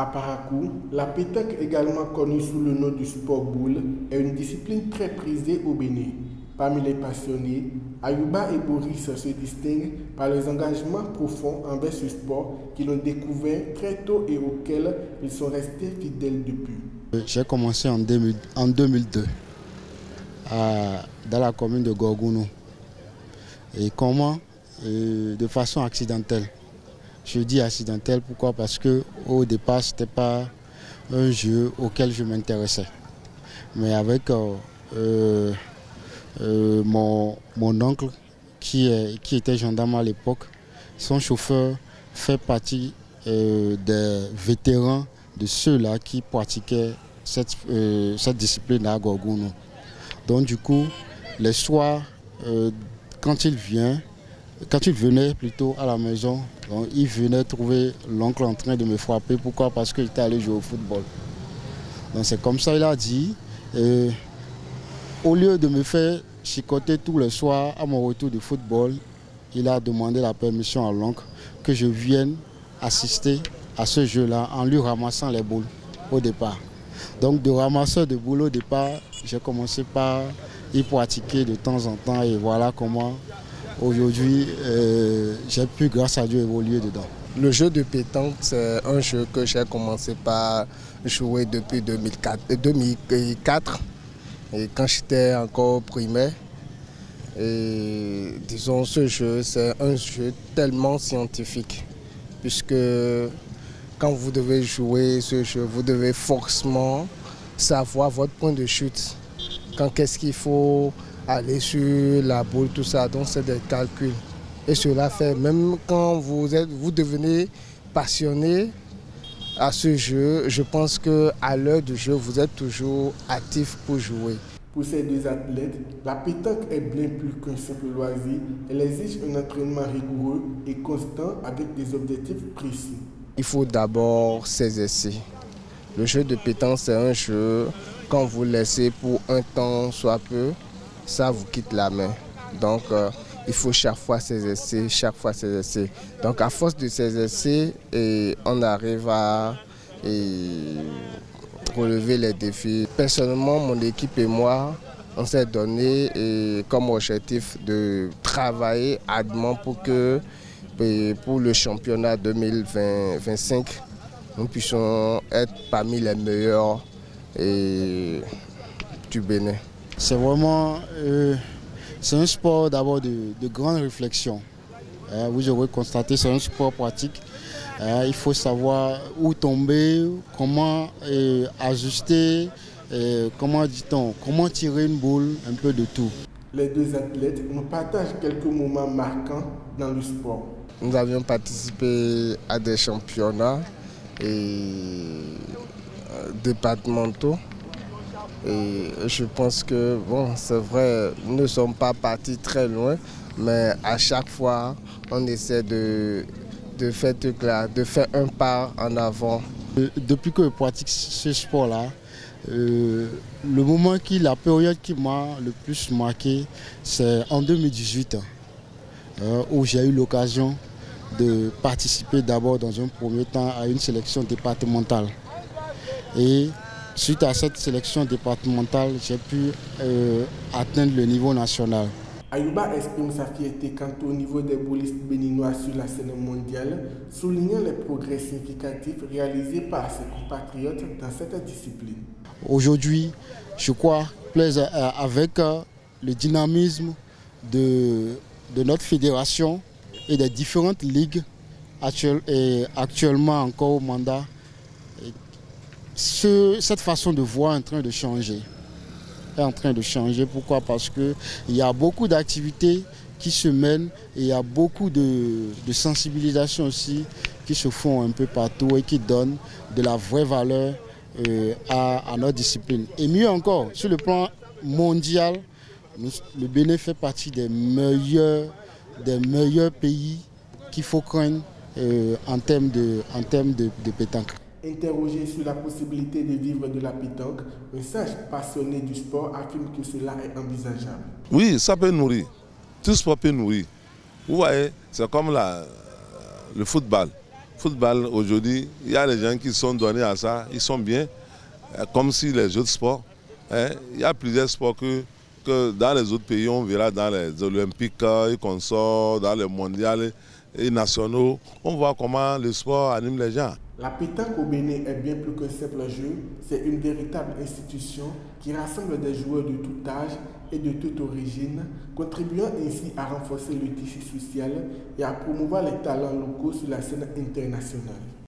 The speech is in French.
À Parakou, la pétanque, également connue sous le nom du sport boule, est une discipline très prisée au Bénin. Parmi les passionnés, Ayouba et Boris se distinguent par leurs engagements profonds envers ce sport qu'ils ont découvert très tôt et auquel ils sont restés fidèles depuis. J'ai commencé en 2002 dans la commune de Gorgounou. Et comment? De façon accidentelle. Je dis accidentelle, pourquoi? Parce qu'au départ, ce n'était pas un jeu auquel je m'intéressais. Mais avec mon oncle, qui était gendarme à l'époque, son chauffeur fait partie des vétérans de ceux-là qui pratiquaient cette discipline à Gorgounou. Donc du coup, les soirs, quand il venait plutôt à la maison, donc il venait trouver l'oncle en train de me frapper. Pourquoi? Parce qu'il était allé jouer au football. Donc c'est comme ça qu'il a dit. Au lieu de me faire chicoter tous les soirs à mon retour du football, il a demandé la permission à l'oncle que je vienne assister à ce jeu-là en lui ramassant les boules au départ. Donc de ramasseur de boules au départ, j'ai commencé par y pratiquer de temps en temps et voilà comment aujourd'hui j'ai pu, grâce à Dieu, évoluer dedans. Le jeu de pétanque, c'est un jeu que j'ai commencé par jouer depuis 2004 et quand j'étais encore primaire. Et disons, ce jeu, c'est un jeu tellement scientifique puisque quand vous devez jouer ce jeu, vous devez forcément savoir votre point de chute. Quand qu'est-ce qu'il faut aller sur la boule, tout ça, donc c'est des calculs. Et cela fait, même quand vous devenez passionné à ce jeu, je pense qu'à l'heure du jeu, vous êtes toujours actif pour jouer. Pour ces deux athlètes, la pétanque est bien plus qu'un simple loisir. Elle exige un entraînement rigoureux et constant avec des objectifs précis. Il faut d'abord s'exercer. Le jeu de pétanque, c'est un jeu, quand vous laissez pour un temps soit peu, ça vous quitte la main. Donc il faut chaque fois s'exercer, chaque fois s'exercer. Donc à force de s'exercer, on arrive à relever les défis. Personnellement, mon équipe et moi, on s'est donné comme objectif de travailler ardemment pour le championnat 2025, nous puissions être parmi les meilleurs du Bénin. C'est vraiment c'est un sport d'abord de grande réflexion. Vous aurez constaté, c'est un sport pratique. Il faut savoir où tomber, comment ajuster, comment dit-on, comment tirer une boule, un peu de tout. Les deux athlètes nous partagent quelques moments marquants dans le sport. Nous avions participé à des championnats départementaux. Et je pense que, bon, c'est vrai, nous ne sommes pas partis très loin, mais à chaque fois, on essaie de faire un pas en avant. Depuis que je pratique ce sport-là, la période qui m'a le plus marqué, c'est en 2018, où j'ai eu l'occasion de participer d'abord dans un premier temps à une sélection départementale. Et suite à cette sélection départementale, j'ai pu atteindre le niveau national. Ayouba exprime sa fierté quant au niveau des boulistes béninois sur la scène mondiale, soulignant les progrès significatifs réalisés par ses compatriotes dans cette discipline. Aujourd'hui, je crois, avec le dynamisme de notre fédération et des différentes ligues actuellement encore au mandat, cette façon de voir est en train de changer. Pourquoi? Parce qu'il y a beaucoup d'activités qui se mènent et il y a beaucoup de sensibilisation aussi qui se font un peu partout et qui donnent de la vraie valeur à notre discipline. Et mieux encore, sur le plan mondial, le Bénin fait partie des meilleurs pays qu'il faut craindre en termes de pétanque. Interrogé sur la possibilité de vivre de la pétanque, un sage passionné du sport affirme que cela est envisageable. Oui, ça peut nourrir. Tout sport peut nourrir. Vous voyez, c'est comme le football. football aujourd'hui, il y a des gens qui sont donnés à ça, ils sont bien, comme si les autres sports. Il y a plusieurs sports que dans les autres pays, on verra dans les Olympiques et consorts, dans les mondiaux et nationaux, on voit comment le sport anime les gens. La pétanque au Bénin est bien plus qu'un simple jeu, c'est une véritable institution qui rassemble des joueurs de tout âge et de toute origine, contribuant ainsi à renforcer le tissu social et à promouvoir les talents locaux sur la scène internationale.